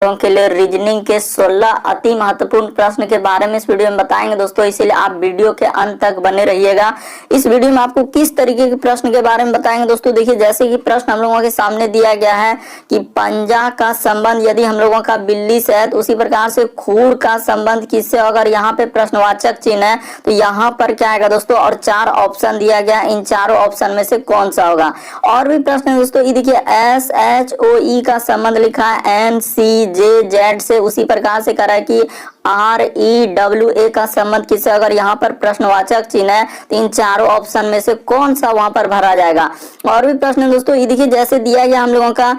लोगों के लिए रीजनिंग के 16 अति महत्वपूर्ण प्रश्न के बारे में इस वीडियो में बताएंगे दोस्तों, इसीलिए आप वीडियो के अंत तक बने रहिएगा। इस वीडियो में आपको किस तरीके के प्रश्न के बारे में बताएंगे दोस्तों। देखिए, जैसे कि प्रश्न हम लोगों के सामने दिया गया है कि पंजा का संबंध यदि हम लोगों का बिल्ली से है तो उसी प्रकार से खूर का संबंध किससे। अगर यहाँ पे प्रश्नवाचक चिन्ह है तो यहाँ पर क्या आएगा दोस्तों, और 4 ऑप्शन दिया गया, इन चारों ऑप्शन में से कौन सा होगा। और भी प्रश्न है दोस्तों, ये देखिए SHOE का संबंध लिखा है NCJZ से, उसी प्रकार से करा है कि REWA का संबंध किससे। अगर यहाँ पर प्रश्नवाचक चिन्ह है तो इन चारों ऑप्शन में से कौन सा वहां पर भरा जाएगा। और भी प्रश्न है दोस्तों, ये देखिए जैसे दिया गया हम लोगों का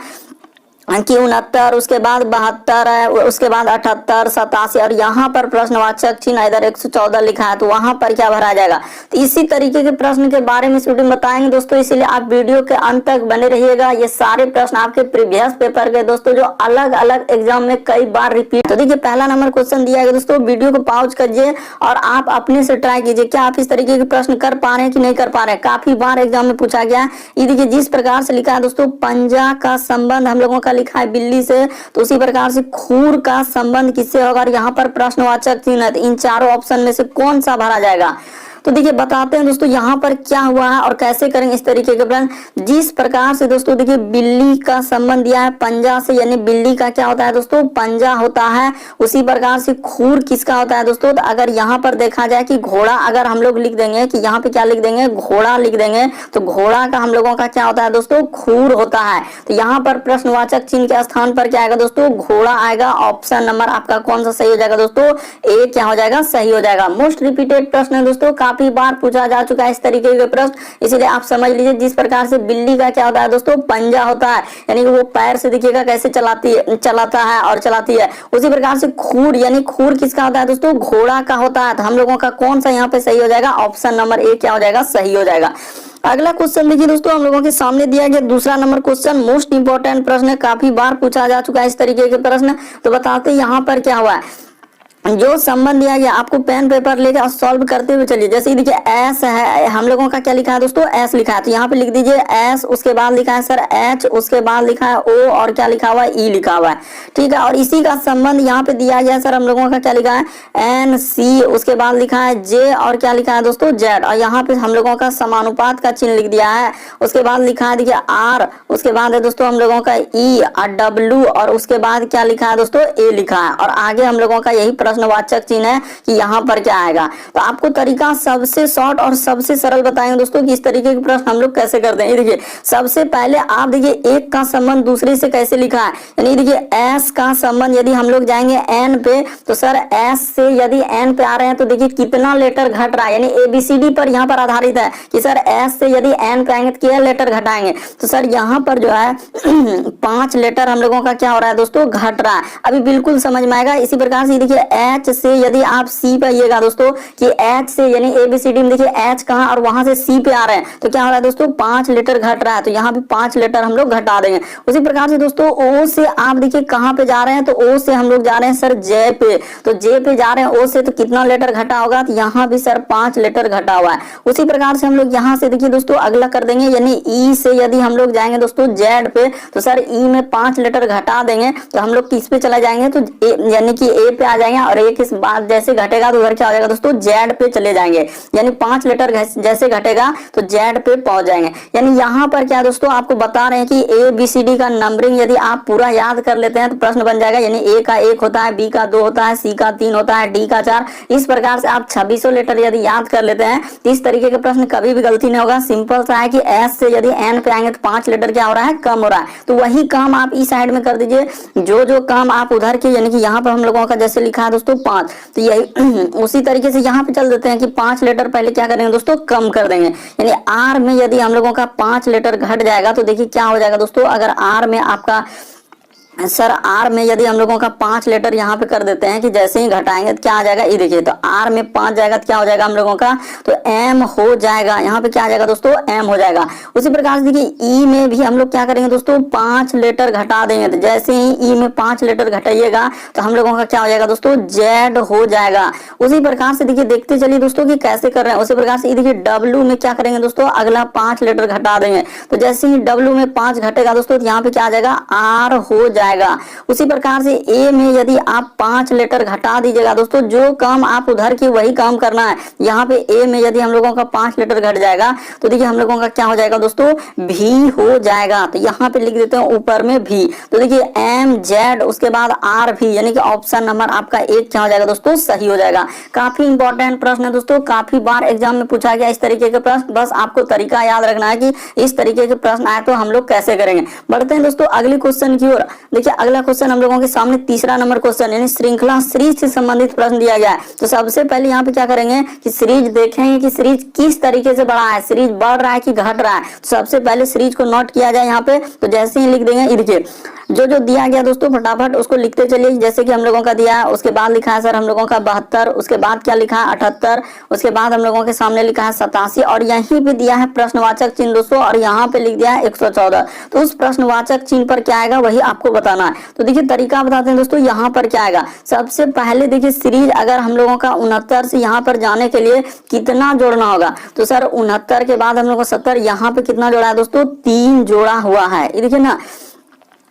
कि 69, उसके बाद 72 है, उसके बाद 78, 87 और यहाँ पर प्रश्नवाचक चिन्ह इधर 114 लिखा है, तो वहां पर क्या भरा जाएगा। तो इसी तरीके के प्रश्न के बारे में इस वीडियो में बताएंगे दोस्तों, इसीलिए आप वीडियो के अंत तक बने रहिएगा। ये सारे प्रश्न आपके प्रीवियस पेपर के दोस्तों जो अलग अलग एग्जाम में कई बार रिपीट। तो देखिए, पहला नंबर क्वेश्चन दिया गया दोस्तों, वीडियो को पॉज कीजिए और आप अपने से ट्राई कीजिए क्या आप इस तरीके के प्रश्न कर पा रहे हैं कि नहीं कर पा रहे हैं। काफी बार एग्जाम में पूछा गया है। ये देखिए जिस प्रकार से लिखा है दोस्तों, पंजा का संबंध हम लोगों का लिखा है बिल्ली से, तो उसी प्रकार से खूर का संबंध किससे होगा। यहाँ पर प्रश्नवाचक चिन्ह है, तो इन चारों ऑप्शन में से कौन सा भरा जाएगा। तो देखिए बताते हैं दोस्तों यहाँ पर क्या हुआ है और कैसे करेंगे इस तरीके के प्रश्न। जिस प्रकार से दोस्तों देखिए बिल्ली का संबंध दिया है पंजा से, यानी बिल्ली का क्या होता है दोस्तों, पंजा होता है। उसी प्रकार से खूर किसका होता है दोस्तों। तो अगर यहाँ पर देखा जाए कि घोड़ा, अगर हम लोग लिख देंगे कि यहाँ पे क्या लिख देंगे, घोड़ा लिख देंगे, तो घोड़ा का हम लोगों का क्या होता है दोस्तों, खूर होता है। तो यहाँ पर प्रश्नवाचक चिन्ह के स्थान पर क्या आएगा दोस्तों, घोड़ा आएगा। ऑप्शन नंबर आपका कौन सा सही हो जाएगा दोस्तों, ए क्या हो जाएगा, सही हो जाएगा। मोस्ट रिपीटेड प्रश्न है दोस्तों, काफी बार पूछा जा चुका है इस तरीके के प्रश्न, इसीलिए आप समझ लीजिए। जिस प्रकार से बिल्ली का क्या होता है दोस्तों, पंजा होता है, यानी कि वो पैर से देखिएगा कैसे चलाता है और चलाती है। उसी प्रकार से खूर, यानी खूर किसका होता है दोस्तों, घोड़ा का होता है। तो हम लोगों का कौन सा यहाँ पे सही हो जाएगा, ऑप्शन नंबर ए क्या हो जाएगा, सही हो जाएगा। अगला क्वेश्चन देखिए दोस्तों, हम लोगों के सामने दिया गया दूसरा नंबर क्वेश्चन, मोस्ट इंपोर्टेंट प्रश्न है, काफी बार पूछा जा चुका है इस तरीके के प्रश्न। तो बताते यहाँ पर क्या हुआ है। जो संबंध दिया गया आपको पेन पेपर लेकर सॉल्व करते हुए चलिए। जैसे देखिए एस है, हम लोगों का क्या लिखा है दोस्तों, एस लिखा है, तो यहाँ पे लिख दीजिए एस, उसके बाद लिखा है सर एच, उसके बाद लिखा है ओ और क्या लिखा हुआ है, ई लिखा हुआ है, ठीक है। और इसी का संबंध यहाँ पे दिया गया सर हम लोगों का क्या लिखा है, एन सी, उसके बाद लिखा है जे और क्या लिखा है दोस्तों, जेड। और यहाँ पे हम लोगों का समानुपात का चिन्ह लिख दिया है। उसके बाद लिखा है देखिए आर, उसके बाद है दोस्तों हम लोगों का ई और डब्ल्यू, और उसके बाद क्या लिखा है दोस्तों, ए लिखा है। और आगे हम लोगों का यही प्रश्नवाचक चिन्ह है कि यहाँ पर क्या आएगा। तो आपको तरीका सबसे शॉर्ट और सबसे सरल बताएंगे दोस्तों कि इस तरीके के प्रश्न हम लोग कैसे करते हैं। ये देखिए सबसे पहले आप देखिए एक का संबंध दूसरे से कैसे लिखा है, यानी देखिए एस का संबंध यदि हम लोग जाएंगे एन पे, तो सर एस से यदि एन पे आ रहे हैं तो देखिए कितना लेटर घट रहा है, यानी ABCD पर यहाँ पर आधारित है कि सर एस से यदि एन पे आएंगे तो क्या लेटर घटाएंगे। तो सर यहाँ पर जो है 5 लेटर हम लोगों का क्या हो रहा है दोस्तों, घट रहा है। अभी बिल्कुल समझ में आएगा। इसी प्रकार से देखिए एच से यदि आप सी पे आइएगा दोस्तों कि एच से, यानी ABCD में देखिए एच कहाँ और वहां से सी पे आ रहे हैं, तो क्या हो रहा है दोस्तों, 5 लेटर घट रहा है। तो यहाँ पे 5 लेटर हम लोग घटा देंगे। उसी प्रकार से दोस्तों ओ से आप देखिए कहाँ पे जा रहे हैं, तो ओ से हम लोग जा रहे हैं सर जे पे, तो जे पे जा रहे हैं ओ से, तो कितना लेटर घटा होगा, तो यहाँ भी सर 5 लेटर घटा हुआ है। उसी प्रकार से हम लोग यहाँ से देखिए दोस्तों अगला कर देंगे, यानी ई से यदि हम लोग जाएंगे दोस्तों जेड पे, तो सर ई में 5 लेटर घटा देंगे, तो हम लोग किस पे चला जाएंगे, तो यानी कि ए पे आ जाएंगे। और ए के बाद जैसे घटेगा तो उधर क्या हो जाएगा दोस्तों, जेड पे चले जाएंगे, यानी 5 लेटर जैसे घटेगा तो जेड पे पहुंच जाएंगे। यानी यहाँ पर क्या दोस्तों आपको बता रहे हैं कि ABCD का नंबरिंग यदि आप पूरा याद कर लेते हैं तो प्रश्न बन जाएगा, यानी ए का 1 होता है, बी का 2 होता है, सी का 3 होता है, डी का 4। इस प्रकार से आप 2600 लेटर यदि याद कर लेते हैं तो इस तरीके के प्रश्न कभी भी गलती नहीं होगा। सिंपल सा है कि एस से यदि एन पे आएंगे तो 5 लेटर क्या हो रहा है, कम हो रहा है। तो वही काम आप इस साइड में कर दीजिए, जो काम आप उधर के, यानी कि यहाँ पर हम लोगों का जैसे लिखा है दोस्तों 5, तो यही उसी तरीके से यहाँ पे चल देते हैं कि 5 लेटर पहले क्या करेंगे दोस्तों, कम कर देंगे। यानी आर में यदि हम लोगों का 5 लेटर घट जाएगा तो देखिए क्या हो जाएगा दोस्तों, अगर आर में आपका सर आर में यदि हम लोगों का 5 लेटर यहाँ पे कर देते हैं कि जैसे ही घटाएंगे तो क्या आ जाएगा, ये देखिए, तो आर में 5 जाएगा तो क्या हो जाएगा हम लोगों का, तो एम हो जाएगा। यहाँ पे क्या आ जाएगा दोस्तों, एम हो जाएगा। उसी प्रकार से देखिए ई में भी हम लोग क्या करेंगे दोस्तों, 5 लेटर घटा देंगे, तो जैसे ही ई में 5 लेटर घटाइएगा तो हम लोगों का क्या हो जाएगा दोस्तों, जेड हो जाएगा। उसी प्रकार से देखिए देखते चलिए दोस्तों कि कैसे कर रहे हैं। उसी प्रकार से देखिए डब्ल्यू में क्या करेंगे दोस्तों, अगला 5 लेटर घटा देंगे, तो जैसे ही डब्ल्यू में 5 घटेगा दोस्तों तो यहाँ पे क्या आ जाएगा, आर हो जाएगा। जाएगा। उसी प्रकार से ए में यदि आप 5 लेटर घटा दीजिएगा दोस्तों, जो काम आप उधर की वही काम करना है। यहाँ पे ए में यदि हम लोगों का 5 लेटर घट जाएगा तो देखिए हम लोगों का क्या हो जाएगा दोस्तों, भी हो जाएगा। तो यहाँ पे लिख देते हैं ऊपर में भी। तो देखिए एम जेड उसके बाद आर भी, यानी कि ऑप्शन नंबर आपका एक क्या हो जाएगा दोस्तों, सही हो जाएगा। काफी इंपॉर्टेंट प्रश्न है दोस्तों, काफी बार एग्जाम में पूछा गया इस तरीके के प्रश्न। बस आपको तरीका याद रखना है कि इस तरीके के प्रश्न आए तो हम लोग कैसे करेंगे। बढ़ते हैं दोस्तों अगले क्वेश्चन की ओर। देखिए अगला क्वेश्चन हम लोगों के सामने तीसरा नंबर क्वेश्चन, यानी श्रृंखला सीरीज से संबंधित प्रश्न दिया गया है। तो सबसे पहले यहाँ पे क्या करेंगे कि सीरीज देखेंगे कि सीरीज किस तरीके से बढ़ा है, सीरीज बढ़ रहा है कि घट रहा है। तो सबसे पहले सीरीज को नोट किया जाए यहाँ पे। तो जैसे ही लिख देंगे, ये देखिए जो जो दिया गया दोस्तों फटाफट उसको लिखते चलिए। जैसे कि हम लोगों का दिया है, उसके बाद लिखा है सर हम लोगों का 72, उसके बाद क्या लिखा है 78, उसके बाद हम लोगों के सामने लिखा है 87 और यहीं पे दिया है प्रश्नवाचक चिन्ह दोस्तों, और यहाँ पे लिख दिया है 114। तो उस प्रश्नवाचक चिन्ह पर क्या आएगा वही आपको बताना है। तो देखिए तरीका बताते हैं दोस्तों, यहाँ पर क्या आएगा। सबसे पहले देखिए सीरीज अगर हम लोगों का 69 से यहाँ पर जाने के लिए कितना जोड़ना होगा, तो सर 69 के बाद हम लोग को 70, यहाँ पे कितना जोड़ा है दोस्तों, 3 जोड़ा हुआ है। ये देखिए ना,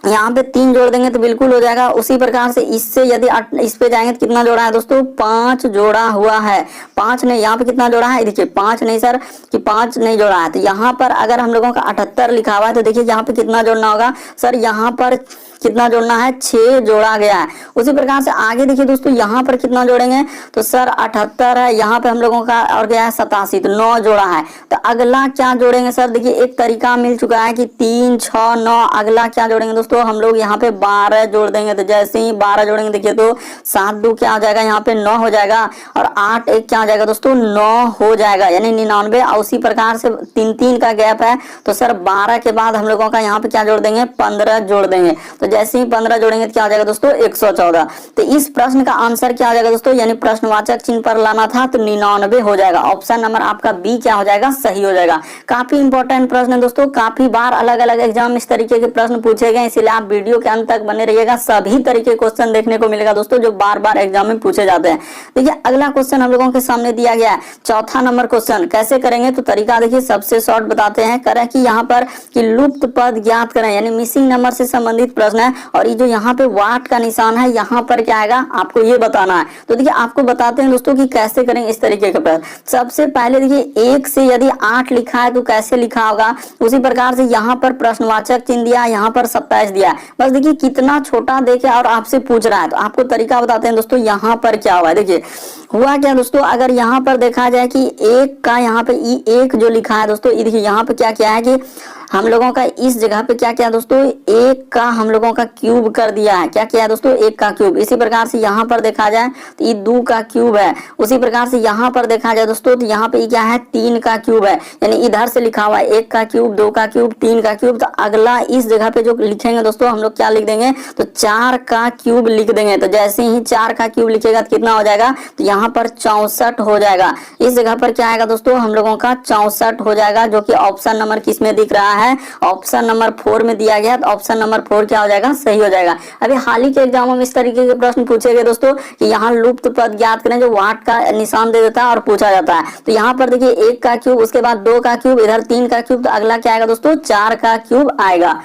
यहाँ पे 3 जोड़ देंगे तो बिल्कुल हो जाएगा। उसी प्रकार से इससे यदि इस पे जाएंगे तो कितना जोड़ा है दोस्तों, 5 जोड़ा हुआ है। 5 नहीं, यहाँ पे कितना जोड़ा है, देखिए 5 नहीं सर कि 5 नहीं जोड़ा है। तो यहाँ पर अगर हम लोगों का 78 लिखा हुआ है तो देखिए यहाँ पे कितना जोड़ना होगा सर, यहाँ पर कितना जोड़ना है, 6 जोड़ा गया है। उसी प्रकार से आगे देखिए दोस्तों यहाँ पर कितना जोड़ेंगे, तो सर 78 है, यहाँ पे हम लोगों का और गया है 87, तो 9 जोड़ा है। तो अगला क्या जोड़ेंगे सर, देखिए एक तरीका मिल चुका है कि 3 6 9, अगला क्या जोड़ेंगे दोस्तों, हम लोग यहाँ पे 12 जोड़ देंगे। तो जैसे ही 12 जोड़ेंगे देखिए तो 7 2 क्या हो जाएगा, यहाँ पे 9 हो जाएगा, और 8 1 क्या हो जाएगा दोस्तों, 9 हो जाएगा, यानी 99। और उसी प्रकार से 3 3 का गैप है, तो सर 12 के बाद हम लोगों का यहाँ पे क्या जोड़ देंगे, 15 जोड़ देंगे। तो जैसे ही 15 जोड़ेंगे तो क्या हो जाएगा दोस्तों, 114। तो इस प्रश्न का आंसर क्या हो जाएगा दोस्तों, यानी प्रश्नवाचक चिन्ह पर लाना था तो 99 हो जाएगा। ऑप्शन नंबर आपका बी क्या हो जाएगा, सही हो जाएगा। काफी इंपॉर्टेंट प्रश्न है दोस्तों, काफी बार अलग अलग एग्जाम इस तरीके के प्रश्न पूछे गए, इसलिए आप वीडियो के अंत तक बने रहिएगा। सभी तरीके क्वेश्चन देखने को मिलेगा दोस्तों जो बार बार एग्जाम में पूछे जाते हैं। देखिए अगला क्वेश्चन हम लोगों के सामने दिया गया है, चौथा नंबर क्वेश्चन। कैसे करेंगे, तो तरीका देखिए सबसे शॉर्ट बताते हैं। करें कि यहाँ पर कि लुप्त पद ज्ञात करें, यानी मिसिंग नंबर से संबंधित प्रश्न है, और ये जो यहाँ पे वाट का निशान है यहाँ पर क्या आएगा आपको ये बताना है। तो देखिए आपको बताते हैं दोस्तों कि कैसे करेंगे इस तरीके का प्रश्न। सबसे पहले देखिए 1 से यदि 8 लिखा है तो कैसे लिखा होगा, उसी प्रकार से यहाँ पर प्रश्नवाचक चिन्ह दिया, यहाँ पर 27 दिया। बस देखिए कितना छोटा देके और आपसे पूछ रहा है, तो आपको तरीका बताते हैं दोस्तों। यहाँ पर क्या हुआ, देखिए हुआ क्या दोस्तों, अगर यहाँ पर देखा जाए कि 1 का यहाँ पे एक जो लिखा है दोस्तों, ये देखिए यहाँ पे क्या क्या है कि हम लोगों का इस जगह पे क्या किया दोस्तों, 1 का हम लोगों का क्यूब कर दिया है। क्या किया है दोस्तों, 1 का क्यूब। इसी प्रकार से यहाँ पर देखा जाए तो ये 2 का क्यूब है। उसी प्रकार से यहाँ पर देखा जाए दोस्तों तो यहाँ पे क्या है, 3 का क्यूब है, यानी इधर से लिखा हुआ है 1 का क्यूब, 2 का क्यूब, 3 का क्यूब। तो अगला इस जगह पे जो लिखेंगे दोस्तों हम लोग क्या लिख देंगे, तो 4 का क्यूब लिख देंगे। तो जैसे ही 4 का क्यूब लिखेगा तो कितना हो जाएगा, तो यहाँ पर 64 हो जाएगा। इस जगह पर क्या आएगा दोस्तों, हम लोगों का 64 हो जाएगा, जो कि ऑप्शन नंबर किस में दिख रहा है, ऑप्शन नंबर 4 में दिया गया। तो ऑप्शन नंबर 4 क्या हो जाएगा, सही हो जाएगा। अभी हाल ही के एग्जामों में इस तरीके के प्रश्न पूछे गए दोस्तों कि यहाँ लुप्त पद ज्ञात करें, जो वाट का निशान दे देता है और पूछा जाता है। तो यहाँ पर देखिए 1 का क्यूब, उसके बाद 2 का क्यूब, इधर 3 का क्यूब, तो अगला क्या आएगा दोस्तों, 4 का क्यूब आएगा।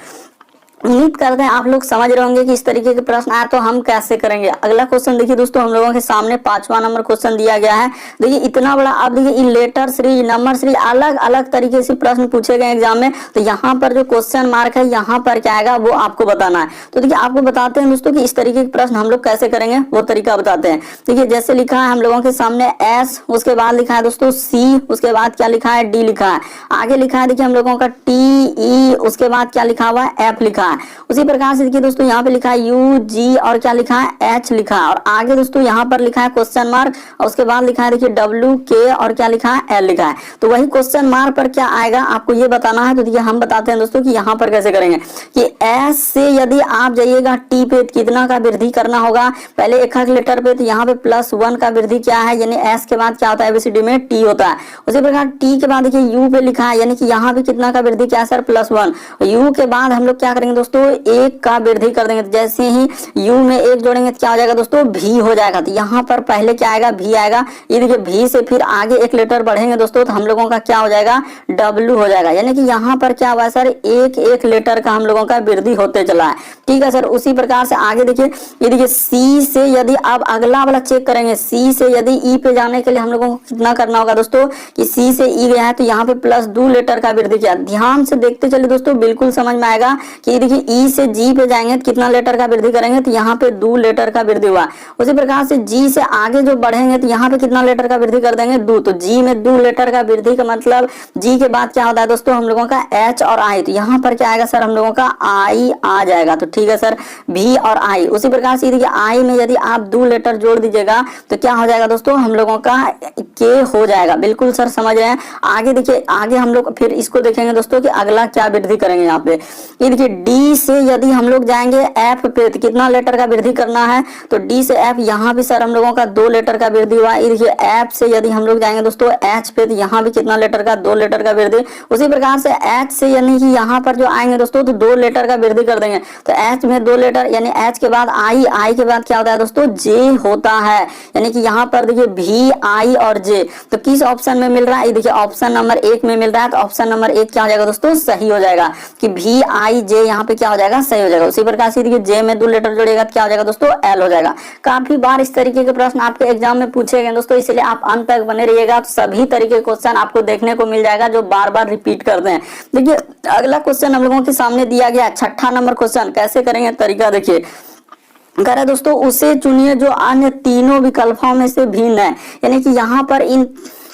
उम्मीद करते हैं आप लोग समझ रहे होंगे कि इस तरीके के प्रश्न आए तो हम कैसे करेंगे। अगला क्वेश्चन देखिए दोस्तों, हम लोगों के सामने 5वां नंबर क्वेश्चन दिया गया है। देखिए इतना बड़ा, अब देखिए इन लेटर सीरीज, नंबर सीरीज, अलग अलग तरीके से प्रश्न पूछे गए एग्जाम में। तो यहाँ पर जो क्वेश्चन मार्क है यहाँ पर क्या आएगा वो आपको बताना है। तो देखिए आपको बताते हैं दोस्तों कि इस तरीके के प्रश्न हम लोग कैसे करेंगे, वो तरीका बताते हैं। देखिए जैसे लिखा है हम लोगों के सामने S, उसके बाद लिखा है दोस्तों C, उसके बाद क्या लिखा है, D लिखा है। आगे लिखा है देखिए हम लोगों का T E, उसके बाद क्या लिखा हुआ है, F लिखा है। उसी प्रकार से देखिए दोस्तों यहाँ पे लिखा है U G और क्या लिखा है, H लिखा है। और आगे दोस्तों यहाँ पर लिखा है क्वेश्चन मार्क, और उसके बाद लिखा है देखिए W K और क्या लिखा है, L लिखा है। तो वही क्वेश्चन मार्क पर क्या आएगा आपको ये बताना है। तो देखिए हम बताते हैं दोस्तों कि यहाँ पर कैसे करेंगे कि S से यदि आप जाइएगा T पे, कितना का वृद्धि करना होगा, पहले एक एक लेटर पे, तो यहाँ पे +1 का वृद्धि क्या है, यानी S के बाद क्या होता है, ABCD में T होता है। उसी प्रकार T के बाद देखिए U पे लिखा है, यानी कि यहाँ भी कितना का वृद्धि क्या है सर, +1। U के बाद हम लोग क्या करेंगे दोस्तों एक का वृद्धि कर देंगे, तो जैसे ही यू में एक जोड़ेंगे तो क्या हो जाएगा दोस्तों भी हो जाएगा। तो यहाँ पर पहले क्या आएगा भी आएगा, ये देखिए भी से फिर आगे एक लेटर बढ़ेंगे दोस्तों तो हम लोगों का क्या हो जाएगा डब्ल्यू हो जाएगा। यानी कि यहाँ पर क्या हुआ सर एक एक लेटर का हम लोगों का वृद्धि होते चला है। ठीक है सर, उसी प्रकार से आगे देखिए, ये देखिए सी से यदि अब अगला वाला चेक करेंगे, सी से यदि ई पे जाने के लिए हम लोगों को कितना करना होगा दोस्तों कि सी से ई गया है तो यहाँ पे प्लस 2 लेटर का वृद्धि किया। ध्यान से देखते चलिए दोस्तों, बिल्कुल समझ में आएगा कि देखिए ई से जी पे जाएंगे तो कितना लेटर का वृद्धि करेंगे तो यहाँ पे 2 लेटर का वृद्धि हुआ। उसी प्रकार से जी से आगे जो बढ़ेंगे तो यहाँ पे कितना लेटर का वृद्धि कर देंगे 2, तो जी में 2 लेटर का वृद्धि का मतलब जी के बाद क्या होता है दोस्तों हम लोगों का एच और आई, तो यहाँ पर क्या आएगा सर हम लोगों का आई आ जाएगा। तो ठीक है सर भी और आई। उसी प्रकार से देखिए आई में यदि आप 2 लेटर जोड़ दीजिएगा तो क्या हो जाएगा दोस्तों हम लोगों का के हो जाएगा। बिल्कुल सर समझ रहे हैं। आगे देखिए, आगे हम लोग फिर इसको देखेंगे दोस्तों कि अगला क्या वृद्धि करेंगे। यहाँ पे ये देखिए डी से यदि हम लोग जाएंगे एफ पे तो कितना लेटर का वृद्धि करना है, तो डी से एफ यहाँ भी सर हम लोगों का 2 लेटर का वृद्धि हुआ। ये देखिए एफ से यदि हम लोग जाएंगे दोस्तों एच पे तो यहाँ भी कितना लेटर का 2 लेटर का वृद्धि। उसी प्रकार से एच से यानी कि यहाँ पर जो आएंगे दोस्तों तो 2 लेटर का वृद्धि कर देंगे, तो एच में 2 लेटर यानी एच के बाद आई, आई के बाद क्या होता है दोस्तों जे होता है। यानी कि यहाँ पर देखिए भी आई और जे, तो किस ऑप्शन में मिल रहा है, ये देखिए ऑप्शन नंबर 1 में मिल रहा है। तो ऑप्शन नंबर 1 क्या हो जाएगा दोस्तों सही हो जाएगा कि भी आई जे यहाँ पे क्या हो जाएगा सही हो जाएगा। उसी प्रकार से देखिए जे में 2 लेटर जोड़ेगा तो क्या हो जाएगा दोस्तों एल हो जाएगा। काफी बार इस तरीके के प्रश्न आपके एग्जाम में पूछे गए दोस्तों, इसलिए आप अंत तक बने रहिएगा तो सभी तरीके के क्वेश्चन आपको देखने को मिल जाएगा जो बार बार रिपीट करते हैं। देखिए अगला क्वेश्चन हम लोगों के सामने दिया गया 6ठा नंबर क्वेश्चन। कैसे करेंगे तरीका देखिए, कह रहा है दोस्तों उसे चुनिए जो अन्य तीनों विकल्पों में से भिन्न है। यानी कि यहाँ पर इन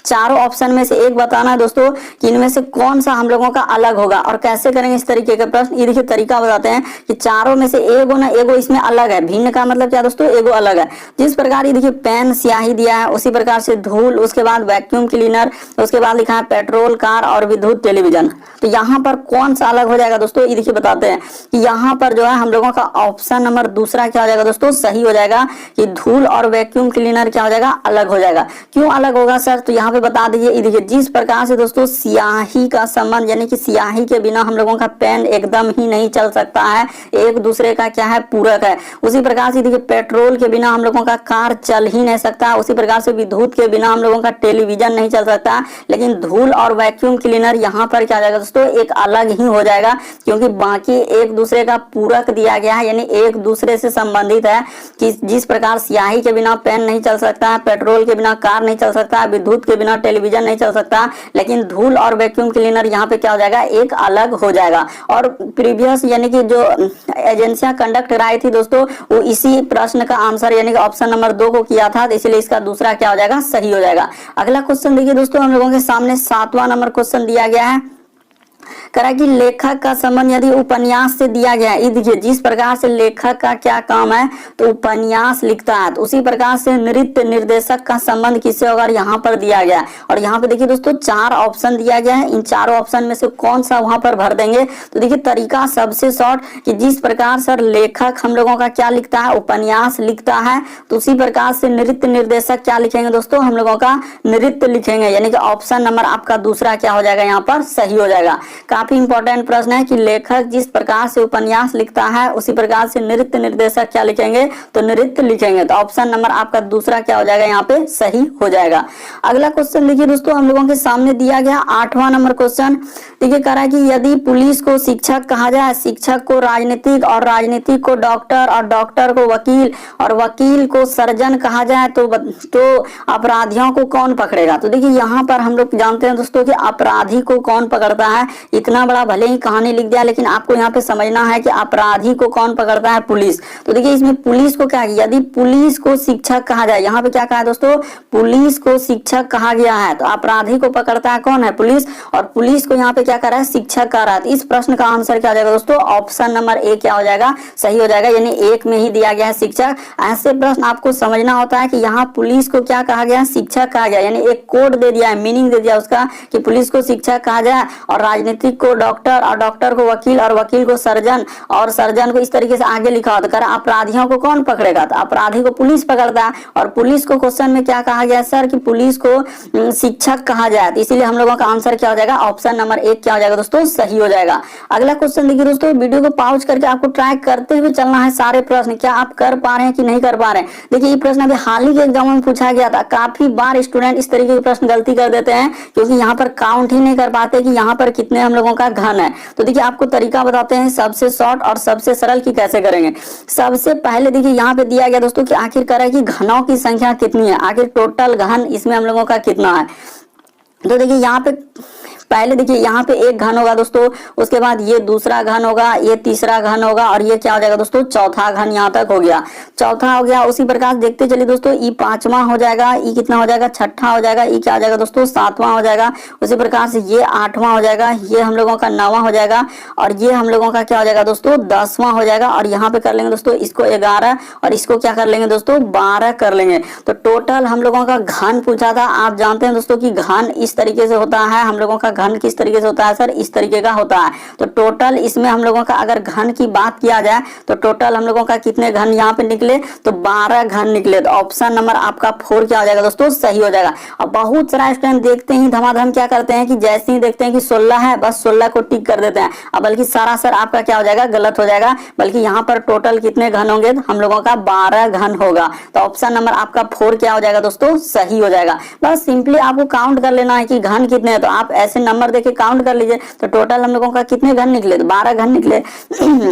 चारों ऑप्शन में से एक बताना है दोस्तों कि इनमें से कौन सा हम लोगों का अलग होगा। और कैसे करेंगे इस तरीके के प्रश्न, ये देखिए तरीका बताते हैं कि चारों में से एगो ना एगो इसमें अलग है। भिन्न का मतलब क्या दोस्तों एगो अलग है। जिस प्रकार ये देखिए पेन स्याही दिया है, उसी प्रकार से धूल, उसके बाद वैक्यूम क्लीनर, उसके बाद लिखा है पेट्रोल, कार और विद्युत टेलीविजन। तो यहाँ पर कौन सा अलग हो जाएगा दोस्तों, ये देखिए बताते हैं कि यहाँ पर जो है हम लोगों का ऑप्शन नंबर दूसरा क्या हो जाएगा दोस्तों सही हो जाएगा कि धूल और वैक्यूम क्लीनर क्या हो जाएगा अलग हो जाएगा। क्यों अलग होगा सर, तो यहाँ पे बता दीजिए। देखिए जिस प्रकार से दोस्तों स्याही का संबंध यानी कि स्याही के बिना हम लोगों का पेन एकदम ही नहीं चल सकता है, एक दूसरे का क्या है पूरक है। उसी प्रकार से देखिए पेट्रोल के बिना हम लोगों का कार चल ही नहीं सकता। उसी प्रकार से विद्युत के बिना हम लोगों का टेलीविजन नहीं चल सकता। लेकिन धूल और वैक्यूम क्लीनर यहाँ पर क्या जाएगा दोस्तों एक अलग ही हो जाएगा, क्योंकि बाकी एक दूसरे का पूरक दिया गया है, यानी एक दूसरे से संबंधित है। कि जिस प्रकार स्याही के बिना पेन नहीं चल सकता, पेट्रोल के बिना कार नहीं चल सकता, विद्युत के बिना टेलीविजन नहीं चल सकता, लेकिन धूल और वैक्यूम क्लीनर यहाँ पे क्या हो जाएगा एक अलग हो जाएगा। और प्रीवियस यानी कि जो एजेंसियां कंडक्ट कराई थी दोस्तों वो इसी प्रश्न का आंसर यानी कि ऑप्शन नंबर 2 को किया था, तो इसलिए इसका दूसरा क्या हो जाएगा सही हो जाएगा। अगला क्वेश्चन देखिए दोस्तों, हम लोगों के सामने 7वां नंबर क्वेश्चन दिया गया है। करा कि लेखक का संबंध यदि उपन्यास से दिया गया है, देखिए जिस प्रकार से लेखक का क्या काम है तो उपन्यास लिखता है, तो उसी प्रकार से नृत्य निर्देशक का संबंध किससे होगा यहाँ पर दिया गया है। और यहाँ पे देखिए दोस्तों 4 ऑप्शन दिया गया है, इन चारों ऑप्शन में से कौन सा वहां पर भर देंगे। तो देखिए तरीका सबसे शॉर्ट कि जिस प्रकार सर लेखक हम लोगों का क्या लिखता है उपन्यास लिखता है, तो उसी प्रकार से नृत्य निर्देशक क्या लिखेंगे दोस्तों हम लोगों का नृत्य लिखेंगे। यानी कि ऑप्शन नंबर आपका दूसरा क्या हो जाएगा यहाँ पर सही हो जाएगा। काफी इंपॉर्टेंट प्रश्न है कि लेखक जिस प्रकार से उपन्यास लिखता है उसी प्रकार से नृत्य निर्देशक क्या लिखेंगे तो नृत्य लिखेंगे। तो ऑप्शन नंबर आपका दूसरा क्या हो जाएगा यहाँ पे सही हो जाएगा। अगला क्वेश्चन देखिए दोस्तों, हम लोगों के सामने दिया गया 8वां नंबर क्वेश्चन। देखिए कह रहा है कि यदि पुलिस को शिक्षक कहा जाए, शिक्षक को राजनीतिक और राजनीतिक को डॉक्टर और डॉक्टर को वकील और वकील को सर्जन कहा जाए तो अपराधियों को कौन पकड़ेगा। तो देखिए यहाँ पर हम लोग जानते हैं दोस्तों कि अपराधी को कौन पकड़ता है। इतना बड़ा भले ही कहानी लिख दिया, लेकिन आपको यहाँ पे समझना है कि अपराधी को कौन पकड़ता है पुलिस। तो देखिए इसमें पुलिस को क्या, यदि पुलिस को शिक्षक कहा जाए, यहाँ पे क्या कहा है दोस्तों पुलिस को शिक्षक कहा गया है, तो अपराधी को पकड़ता है कौन है पुलिस, और पुलिस को यहाँ पे क्या कर रहा है शिक्षक कर रहा है। तो इस प्रश्न का आंसर क्या हो जाएगा दोस्तों ऑप्शन नंबर 1 क्या हो जाएगा सही हो जाएगा, यानी 1 में ही दिया गया है शिक्षक। ऐसे प्रश्न आपको समझना होता है कि यहाँ पुलिस को क्या कहा गया शिक्षक कहा गया, यानी एक कोड दे दिया है, मीनिंग दे दिया उसका कि पुलिस को शिक्षक कहा जाए और राजनीतिक राजनीतिक को डॉक्टर और डॉक्टर को वकील और वकील को सर्जन और सर्जन को इस तरीके से आगे लिखा होता है। अपराधियों को कौन पकड़ेगा? तो अपराधी को पुलिस पकड़ता है। और पुलिस को क्वेश्चन में क्या कहा गया सर कि पुलिस को शिक्षक कहा जाए, तो इसीलिए हम लोगों का आंसर क्या हो जाएगा? ऑप्शन नंबर 1 क्या हो जाएगा दोस्तों? सही हो जाएगा। अगला क्वेश्चन देखिए दोस्तों, वीडियो को पॉज करके आपको ट्राई करते हुए चलना है सारे प्रश्न, क्या आप कर पा रहे हैं कि नहीं कर पा रहे हैं। देखिए ये प्रश्न अभी हाल ही के एग्जाम में पूछा गया था। काफी बार स्टूडेंट इस तरीके के प्रश्न गलती कर देते हैं क्योंकि यहाँ पर काउंट ही नहीं कर पाते कि यहाँ पर कितने हम लोगों का घन है। तो देखिए आपको तरीका बताते हैं सबसे शॉर्ट और सबसे सरल की कैसे करेंगे। सबसे पहले देखिए यहाँ पे दिया गया दोस्तों कि आखिरकार है कि घनों की संख्या कितनी है, आखिर टोटल घन इसमें हम लोगों का कितना है। तो देखिए यहाँ पे पहले देखिए यहाँ पे एक घन होगा दोस्तों, उसके बाद ये दूसरा घन होगा, ये तीसरा घन होगा और ये क्या हो जाएगा दोस्तों? चौथा घन यहाँ तक हो गया, चौथा हो गया। उसी प्रकार देखते चलिए दोस्तों, ई 5वां हो जाएगा, ई कितना हो जाएगा? 6ठा हो जाएगा, ई क्या हो जाएगा दोस्तों? 7वां हो जाएगा। उसी प्रकार से ये 8वां हो जाएगा, ये हम लोगों का 9वां हो जाएगा और ये हम लोगों का क्या हो जाएगा दोस्तों? 10वां हो जाएगा। और यहाँ पे कर लेंगे दोस्तों इसको 11 और इसको क्या कर लेंगे दोस्तों? 12 कर लेंगे। तो टोटल हम लोगों का घन पूछा था। आप जानते हैं दोस्तों कि घन इस तरीके से होता है, हम लोगों का घन किस तरीके से होता है सर? इस तरीके का होता है। तो टोटल इसमें हम लोगों का अगर घन की बात किया जाए तो टोटल हम लोगों का कितने घन यहाँ पे निकले? तो 12 घन निकले। तो ऑप्शन नंबर आपका 4 क्या हो जाएगा दोस्तों? सही हो जाएगा। और बहुत सारा स्टूडेंट देखते ही धमाधम क्या करते हैं कि जैसे ही देखते हैं कि 16 है बस 16 को टिक कर देते हैं। अब बल्कि सारा सर आपका क्या हो जाएगा? गलत हो जाएगा। बल्कि यहाँ पर टोटल कितने घन होंगे? हम लोगों का 12 घन होगा। तो ऑप्शन नंबर आपका 4 क्या हो जाएगा दोस्तों? सही हो जाएगा। बस सिंपली आपको काउंट कर लेना है कि घन कितने हैं। तो आप ऐसे नंबर देके काउंट कर लीजिए। तो टोटल हम लोगों का कितने घन निकले? तो 12 घन निकले।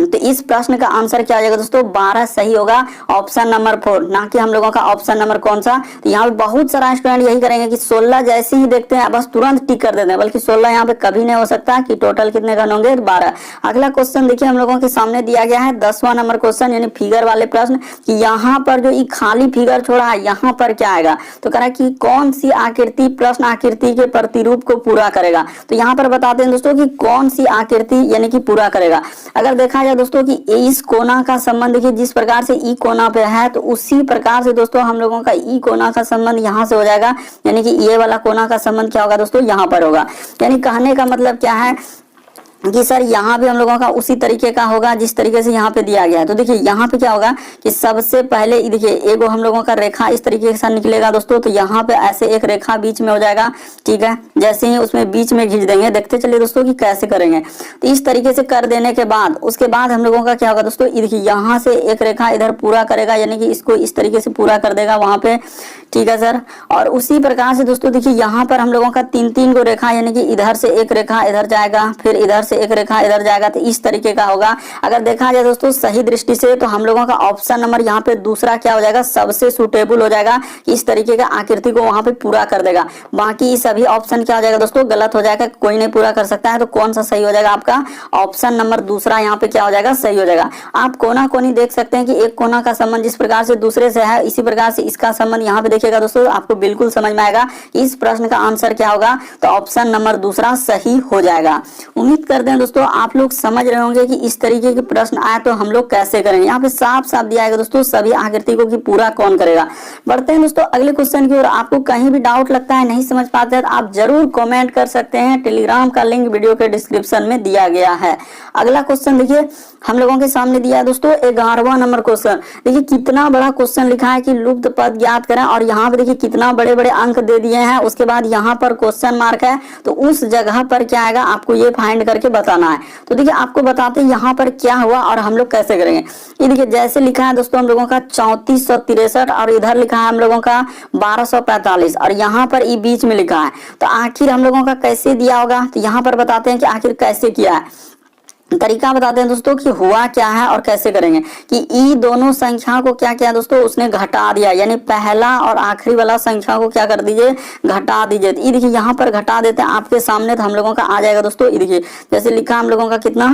तो इस प्रश्न का आंसर क्या आ जाएगा दोस्तों? 12 सही होगा, ऑप्शन नंबर 4, ना कि हम लोगों का ऑप्शन नंबर कौन सा। तो यहाँ पे बहुत सारा स्टूडेंट यही करेंगे कि 16 जैसे ही देखते हैं बस तुरंत टिक कर देते हैं, बल्कि 16 यहाँ पे कभी नहीं हो सकता कि टोटल कितने घन होंगे? 12। अगला क्वेश्चन देखिए हम लोगों के सामने दिया गया है 10वां नंबर क्वेश्चन, यानी फिगर वाले प्रश्न कि यहाँ पर जो ये खाली फिगर छोड़ा है यहाँ पर क्या आएगा? तो कह रहा है कि कौन सी आकृति प्रश्न आकृति के प्रतिरूप को पूरा करेगा। तो यहाँ पर बताते हैं दोस्तों कि कौन सी आकृति यानी कि पूरा करेगा। अगर देखा जाए दोस्तों कि इस कोना का संबंध देखिए जिस प्रकार से ई कोना पे है तो उसी प्रकार से दोस्तों हम लोगों का ई कोना का संबंध यहाँ से हो जाएगा, यानी कि ये वाला कोना का संबंध क्या होगा दोस्तों? यहाँ पर होगा। यानी कहने का मतलब क्या है कि सर यहाँ भी हम लोगों का उसी तरीके का होगा जिस तरीके से यहाँ पे दिया गया है। तो देखिए यहाँ पे क्या होगा कि सबसे पहले देखिए एगो हम लोगों का रेखा इस तरीके के साथ निकलेगा दोस्तों। तो यहाँ पे ऐसे एक रेखा बीच में हो जाएगा, ठीक है। जैसे ही उसमें बीच में खींच देंगे, देखते चलिए दोस्तों कि कैसे करेंगे। तो इस तरीके से कर देने के बाद उसके बाद हम लोगों का क्या होगा दोस्तों? देखिए यहाँ से एक रेखा इधर पूरा करेगा, यानी कि इसको इस तरीके से पूरा कर देगा वहां पे, ठीक है सर। और उसी प्रकार से दोस्तों देखिए यहाँ पर हम लोगों का 3-3 गो रेखा, यानी कि इधर से एक रेखा इधर जाएगा, फिर इधर से एक रेखा इधर जाएगा। तो इस तरीके का होगा। अगर देखा जाए दोस्तों सही दृष्टि से तो हम लोगों का ऑप्शन नंबर यहाँ पे दूसरा क्या हो जाएगा? सबसे सुटेबल हो जाएगा। इस तरीके का आकृति को वहां पे पूरा कर देगा। बाकी सभी ऑप्शन क्या हो जाएगा दोस्तों? गलत हो जाएगा, कोई नहीं पूरा कर सकता है। तो कौन सा सही हो जाएगा? आपका ऑप्शन नंबर दूसरा यहाँ पे क्या हो जाएगा? सही हो जाएगा। आप कोना कोनी देख सकते हैं कि एक कोना का संबंध जिस प्रकार से दूसरे से है, इसी प्रकार से इसका संबंध यहाँ पे देखिएगा दोस्तों, आपको बिल्कुल समझ में आएगा। इस प्रश्न का आंसर क्या होगा? तो ऑप्शन नंबर दूसरा सही हो जाएगा। उम्मीद करते हैं दोस्तों आप लोग समझ रहे होंगे कि इस तरीके के प्रश्न आए तो हम लोग कैसे करेंगे। यहाँ पे साफ साफ दिया है दोस्तों सभी आकृति को कि पूरा कौन करेगा। बढ़ते हैं दोस्तों अगले क्वेश्चन की ओर। आपको कहीं भी डाउट लगता है, नहीं समझ पाते हैं, तो आप जरूर कमेंट कर सकते हैं। टेलीग्राम का लिंक वीडियो के डिस्क्रिप्शन में दिया गया है। अगला क्वेश्चन देखिए हम लोगों के सामने दिया है दोस्तों 11वां नंबर क्वेश्चन। देखिए कितना बड़ा क्वेश्चन लिखा है कि लुप्त पद ज्ञात करें, और यहाँ पे देखिए कितना बड़े बड़े अंक दे दिए हैं। उसके बाद यहाँ पर क्वेश्चन मार्क है, तो उस जगह पर क्या आएगा आपको ये फाइंड करके बताना है। तो देखिए आपको बताते हैं यहाँ पर क्या हुआ और हम लोग कैसे करेंगे। ये देखिए जैसे लिखा है दोस्तों हम लोगों का 3463 और इधर लिखा है हम लोगों का 1245 और यहाँ पर ये बीच में लिखा है। तो आखिर हम लोगों का कैसे दिया होगा, तो यहाँ पर बताते हैं कि आखिर कैसे किया है। तरीका बताते हैं दोस्तों कि हुआ क्या है और कैसे करेंगे। कि ई दोनों संख्या को क्या किया दोस्तों, उसने घटा दिया, यानी पहला और आखिरी वाला संख्या को क्या कर दीजिए, घटा दीजिए। ये देखिए यहाँ पर घटा देते हैं आपके सामने, तो हम लोगों का आ जाएगा दोस्तों। ये देखिए जैसे लिखा हम लोगों का कितना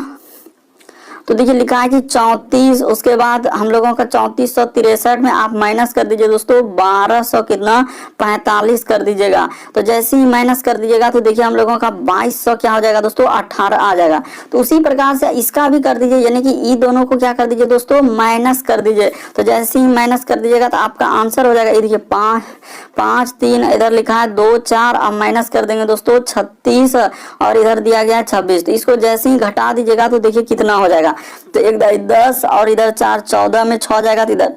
तो देखिए लिखा है कि 34, उसके बाद हम लोगों का 3463 में आप माइनस कर दीजिए दोस्तों 1200 कितना 45 कर दीजिएगा। तो जैसे ही माइनस कर दीजिएगा तो देखिए हम लोगों का 2200 क्या हो जाएगा दोस्तों 18 आ जाएगा। तो उसी प्रकार से इसका भी कर दीजिए, यानी कि ई दोनों को क्या कर दीजिए दोस्तों माइनस कर दीजिए। तो जैसे ही माइनस कर दीजिएगा तो आपका आंसर हो जाएगा, ये देखिए 5 3 इधर लिखा है 2 4, अब माइनस कर देंगे दोस्तों 36 और इधर दिया गया है 26। तो इसको जैसे ही घटा दीजिएगा तो देखिए कितना हो जाएगा। तो एक 10 और इधर 4 14 में 6 जाएगा, तो इधर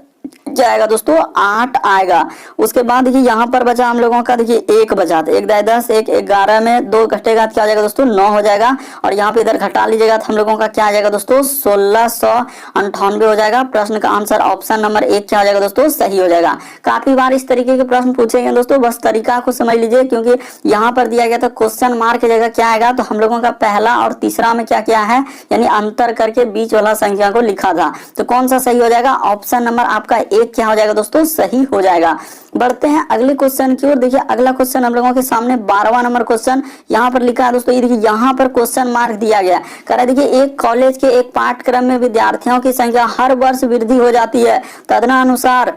जाएगा दोस्तों 8 आएगा। उसके बाद देखिए यहाँ पर बचा हम लोगों का, देखिए 1 बचा, तो 1 10 1 11 में 2 घटेगा तो क्या हो जाएगा दोस्तों 9 हो जाएगा। और यहाँ पे इधर घटा लीजिएगा तो हम लोगों का क्या आ जाएगा दोस्तों 1698 हो जाएगा। प्रश्न का आंसर ऑप्शन नंबर 1 क्या हो जाएगा दोस्तों सही हो जाएगा। काफी बार इस तरीके के प्रश्न पूछे गए दोस्तों, बस तरीका को समझ लीजिए, क्योंकि यहाँ पर दिया गया था क्वेश्चन मार्क की जगह क्या आएगा, तो हम लोगों का पहला और तीसरा में क्या किया है, यानी अंतर करके बीच वाला संख्या को लिखा था। तो कौन सा सही हो जाएगा, ऑप्शन नंबर आपका 1 क्या हो जाएगा दोस्तों सही हो जाएगा। बढ़ते हैं अगले क्वेश्चन की ओर। देखिए अगला क्वेश्चन हम लोगों के सामने 12वां नंबर क्वेश्चन यहाँ पर लिखा है दोस्तों। ये देखिए यहाँ पर क्वेश्चन मार्क दिया गया, कह रहा है देखिए एक कॉलेज के एक पाठ्यक्रम में विद्यार्थियों की संख्या हर वर्ष वृद्धि हो जाती है, तदनुसार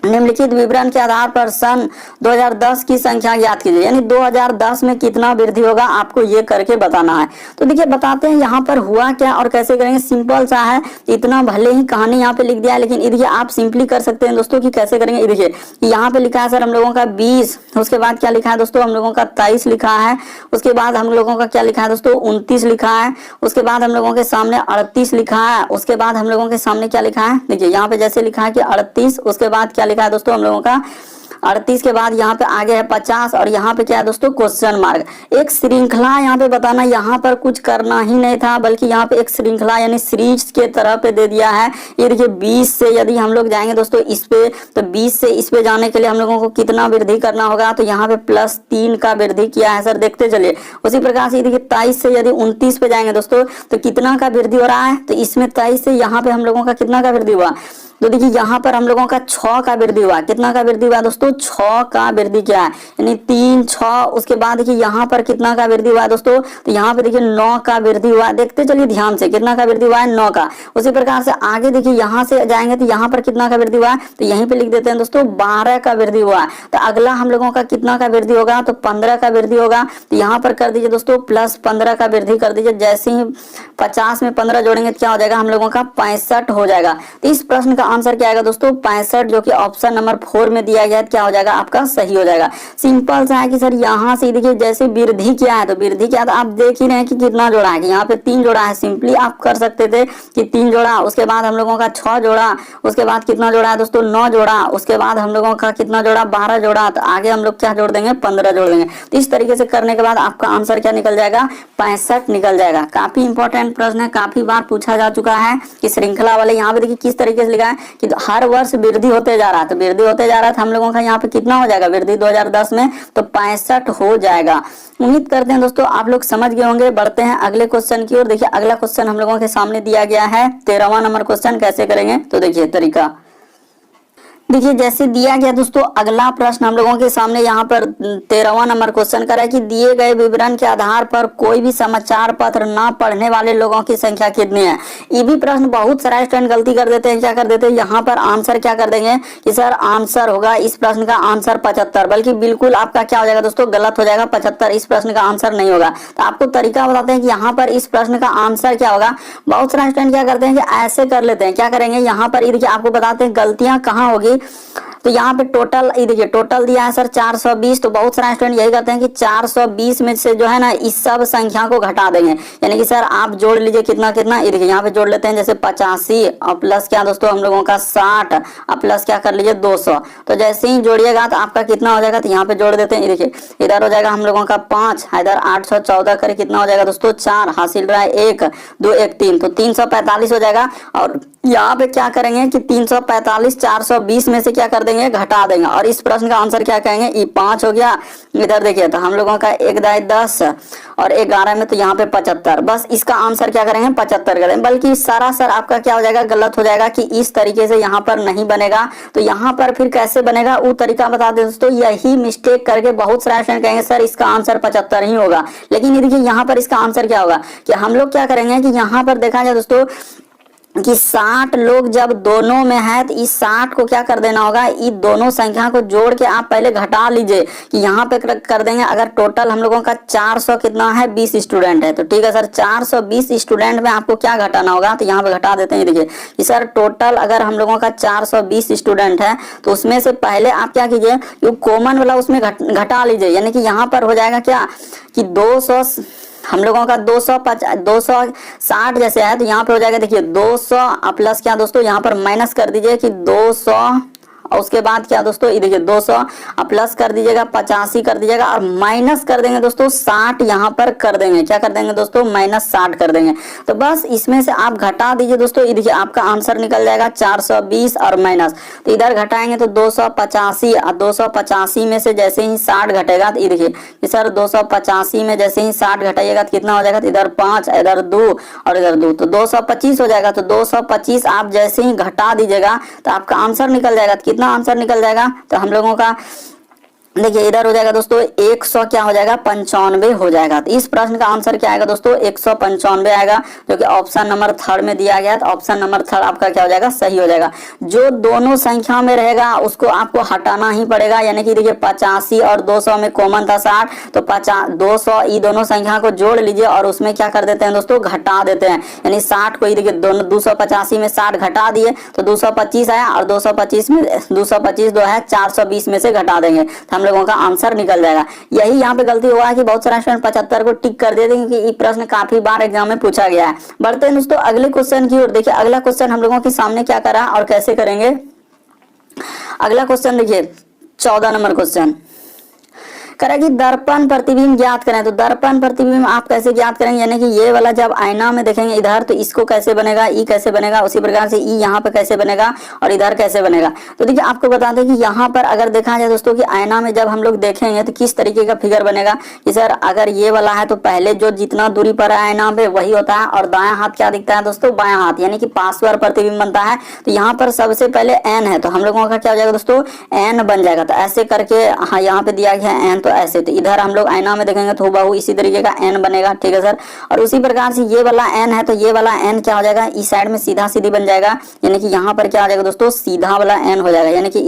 निम्नलिखित विवरण के आधार पर सन 2010 की संख्या ज्ञात कीजिए। यानी 2010 में कितना वृद्धि होगा आपको ये करके बताना है। तो देखिए बताते हैं यहाँ पर हुआ क्या और कैसे करेंगे। सिंपल सा है, इतना भले ही कहानी यहाँ पे लिख दिया है, लेकिन ये देखिए आप सिंपली कर सकते हैं दोस्तों कि कैसे करेंगे। ये देखिए यहाँ पे लिखा है सर हम लोगों का 20, उसके बाद क्या लिखा है दोस्तों हम लोगों का 23 लिखा है, उसके बाद हम लोगों का क्या लिखा है दोस्तों 29 लिखा है, उसके बाद हम लोगों के सामने 38 लिखा है, उसके बाद हम लोगों के सामने क्या लिखा है, देखिए यहाँ पे जैसे लिखा है कि 38, उसके बाद क्या लिखा है दोस्तों हम लोगों का 38 के बाद यहाँ पे आगे है 50 और यहाँ पे क्या है दोस्तों क्वेश्चन मार्क। एक श्रृंखला यहाँ पे बताना, यहाँ पर कुछ करना ही नहीं था, बल्कि यहाँ पे एक श्रृंखला यानी सीरीज के तरह पे दे दिया है। ये देखिए 20 से यदि हम लोग जाएंगे दोस्तों इस पे, तो 20 से इस पे जाने के लिए हम लोगों को कितना वृद्धि करना होगा, तो यहाँ पे +3 का वृद्धि किया है सर, देखते चलिए। उसी प्रकार से देखिए 23 से यदि 29 पे जाएंगे दोस्तों तो कितना का वृद्धि हो रहा है, तो इसमें 23 से यहाँ पे हम लोगों का कितना का वृद्धि हुआ, तो देखिए यहाँ पर हम लोगों का 6 का वृद्धि हुआ। कितना का वृद्धि हुआ दोस्तों 6 का वृद्धि किया है, यानी 3 6। उसके बाद देखिए यहाँ पर कितना का वृद्धि हुआ दोस्तों, तो यहाँ पे देखिए 9 का वृद्धि हुआ। देखते चलिए ध्यान से, कितना का वृद्धि हुआ है 9 का। उसी प्रकार से आगे देखिए यहाँ से जाएंगे तो यहाँ पर कितना का वृद्धि हुआ है, तो यहीं पे लिख देते हैं दोस्तों 12 का वृद्धि हुआ है। तो अगला हम लोगों का कितना का वृद्धि होगा, तो 15 का वृद्धि होगा। तो यहाँ पर कर दीजिए दोस्तों +15 का वृद्धि कर दीजिए। जैसे ही 50 में 15 जोड़ेंगे तो क्या हो जाएगा हम लोगों का 65 हो जाएगा। तो इस प्रश्न का आंसर क्या आएगा दोस्तों 65, जो कि ऑप्शन नंबर 4 में दिया गया है, क्या हो जाएगा आपका सही हो जाएगा। सिंपल सा है कि सर यहाँ से देखिए जैसे वृद्धि क्या है, तो वृद्धि क्या है तो आप देख ही रहे हैं कि कितना जोड़ा है, कि यहाँ पे 3 जोड़ा है। सिंपली आप कर सकते थे कि 3 जोड़ा, उसके बाद हम लोगों का 6 जोड़ा, उसके बाद कितना जोड़ा है दोस्तों 9 जोड़ा, उसके बाद हम लोगों का कितना जोड़ा 12 जोड़ा, तो आगे हम लोग क्या जोड़ देंगे 15 जोड़ देंगे। तो इस तरीके से करने के बाद आपका आंसर क्या निकल जाएगा 65 निकल जाएगा। काफी इंपॉर्टेंट प्रश्न है, काफी बार पूछा जा चुका है कि श्रृंखला वाले। यहाँ पे देखिए किस तरीके से लिखा है कि हर वर्ष वृद्धि होते जा रहा है, तो वृद्धि होते जा रहा था हम लोगों का यहाँ पे कितना हो जाएगा वृद्धि 2010 में, तो 65 हो जाएगा। उम्मीद करते हैं दोस्तों आप लोग समझ गए होंगे। बढ़ते हैं अगले क्वेश्चन की ओर। देखिए अगला क्वेश्चन हम लोगों के सामने दिया गया है 13वां नंबर क्वेश्चन। कैसे करेंगे, तो देखिए तरीका देखिए जैसे दिया गया दोस्तों। अगला प्रश्न हम लोगों के सामने यहाँ पर 13वां नंबर क्वेश्चन कर रहा है कि दिए गए विवरण के आधार पर कोई भी समाचार पत्र ना पढ़ने वाले लोगों की संख्या कितनी है। ये भी प्रश्न बहुत सारा स्टूडेंट गलती कर देते हैं, क्या कर देते हैं यहाँ पर आंसर क्या कर देंगे कि सर आंसर होगा इस प्रश्न का आंसर 75, बल्कि बिल्कुल आपका क्या हो जाएगा दोस्तों गलत हो जाएगा। 75 इस प्रश्न का आंसर नहीं होगा। तो आपको तरीका बताते हैं कि यहाँ पर इस प्रश्न का आंसर क्या होगा। बहुत सारा स्टूडेंट क्या करते हैं कि ऐसे कर लेते हैं, क्या करेंगे यहाँ पर देखिए आपको बताते हैं गलतियां कहाँ होगी। तो यहाँ पे टोटल देखिए टोटल दिया है सर 420, तो बहुत सारे स्टूडेंट यही करते हैं कि 420 में से जो है ना इस सब संख्या को घटा देंगे, यानी कि सर आप जोड़ लीजिए कितना कितना। ये देखिए यहाँ पे जोड़ लेते हैं जैसे 85 और प्लस क्या दोस्तों हम लोगों का 60 और प्लस क्या कर लीजिए 200। तो जैसे ही जोड़िएगा तो आपका कितना हो जाएगा, तो यहाँ पे जोड़ देते हैं। ये देखिए इधर हो जाएगा हम लोगों का 5, इधर 814 करे कितना हो जाएगा दोस्तों 4, हासिल रहा है 1 2 1 3, तो 345 हो जाएगा। और यहाँ पे क्या करेंगे कि 345 420 में से क्या कर देंगे, घटा देंगे। और इस प्रश्न का आंसर क्या कहेंगे, ई 5 हो गया। इधर देखिए तो हम लोगों का 1 दाई 10 और 11 में तो यहाँ पे 75, बस इसका आंसर क्या करेंगे 75 करेंगे। बल्कि सारा सर आपका क्या हो जाएगा, गलत हो जाएगा कि इस तरीके से यहाँ पर नहीं बनेगा। तो यहाँ पर फिर कैसे बनेगा वो तरीका बता दे दोस्तों। यही मिस्टेक करके बहुत सारे स्टूडेंट कहेंगे सर इसका आंसर 75 ही होगा, लेकिन ये देखिए यहाँ पर इसका आंसर क्या होगा कि हम लोग क्या करेंगे कि यहाँ पर देखा जाए दोस्तों कि 60 लोग जब दोनों में है तो इस 60 को क्या कर देना होगा, इन दोनों संख्या को जोड़ के आप पहले घटा लीजिए कि यहाँ पे कर देंगे। अगर टोटल हम लोगों का 400 कितना है 20 स्टूडेंट है, तो ठीक है सर 420 स्टूडेंट में आपको क्या घटाना होगा, तो यहाँ पे घटा देते हैं। देखिए कि सर टोटल अगर हम लोगों का 420 स्टूडेंट है तो उसमें से पहले आप क्या कीजिए, कॉमन वाला उसमें घटा लीजिए। यानी कि यहाँ पर हो जाएगा क्या कि 200 हम लोगों का 260 जैसे है, तो यहाँ पे हो जाएगा देखिए 200 प्लस क्या दोस्तों, यहाँ पर माइनस कर दीजिए कि 200 और उसके बाद क्या दोस्तों, ये देखिए 200 प्लस कर दीजिएगा 85 कर दीजिएगा और माइनस कर देंगे दोस्तों 60 यहाँ पर कर देंगे। क्या कर देंगे दोस्तों, माइनस 60 कर देंगे। तो बस इसमें से आप घटा दीजिए दोस्तों। ये देखिए आपका आंसर निकल जाएगा 420 और माइनस, तो इधर घटाएंगे तो 285 और 285 में से जैसे ही 60 घटेगा तो ये देखिए सर 285 में जैसे ही 60 घटाइएगा तो कितना हो जाएगा, तो इधर 5 इधर 2 और इधर 2 तो 225 हो जाएगा। तो 225 आप जैसे ही घटा दीजिएगा तो आपका आंसर निकल जाएगा। कितना आंसर निकल जाएगा, तो हम लोगों का देखिए इधर हो जाएगा दोस्तों 100 क्या हो जाएगा 95 हो जाएगा। तो इस प्रश्न का आंसर क्या आएगा दोस्तों, 195 आएगा, जो कि ऑप्शन नंबर 3 में दिया गया है। तो ऑप्शन नंबर 3 आपका क्या हो जाएगा, सही हो जाएगा। जो दोनों संख्या में रहेगा उसको आपको हटाना ही पड़ेगा। यानी कि देखिए 85 और 200 में कॉमन था 60, तो 200 ये दोनों संख्या को जोड़ लीजिए और उसमें क्या कर देते हैं दोस्तों, घटा देते हैं। यानी 60 को देखिए दोनों 285 में 60 घटा दिए तो 225 आया और 225 में 225 जो है 420 में से घटा देंगे तो लोगों का आंसर निकल जाएगा। यही यहाँ पे गलती हुआ है कि बहुत सारे स्टूडेंट 75 को टिक कर देते हैं, क्योंकि ये प्रश्न काफी बार एग्जाम में पूछा गया है। बढ़ते हैं दोस्तों अगले क्वेश्चन की ओर। देखिए अगला क्वेश्चन हम लोगों के सामने क्या करा और कैसे करेंगे। अगला क्वेश्चन देखिए 14 नंबर क्वेश्चन करेगी दर्पण प्रतिबिंब ज्ञात करें। तो दर्पण प्रतिबिंब आप कैसे ज्ञात करेंगे, यानी कि ये वाला जब आईना में देखेंगे इधर तो इसको कैसे बनेगा, ई कैसे बनेगा, उसी प्रकार से ई यहाँ पे कैसे बनेगा और इधर कैसे बनेगा। तो देखिए आपको बता दें कि यहाँ पर अगर देखा जाए दोस्तों कि आईना में जब हम लोग देखेंगे तो किस तरीके का फिगर बनेगा कि सर अगर ये वाला है तो पहले जो जितना दूरी पर है आईना पे वही होता है और दायां हाथ क्या दिखता है दोस्तों, बायां हाथ, यानी कि पार्श्व प्रतिबिंब बनता है। तो यहाँ पर सबसे पहले एन है तो हम लोगों का क्या हो जाएगा दोस्तों, एन बन जाएगा। तो ऐसे करके हाँ यहाँ पे दिया गया है एन, तो ऐसे तो इधर हम लोग आईना में देखेंगे तो बहु इसी तरीके का एन बनेगा, ठीक है सर। और उसी प्रकार से ये वाला एन है तो ये वाला एन क्या हो जाएगा, इस साइड में सीधा सीधी बन जाएगा, यानी कि यहाँ पर क्या हो जाएगा दोस्तों, सीधा वाला एन हो जाएगा, यानी कि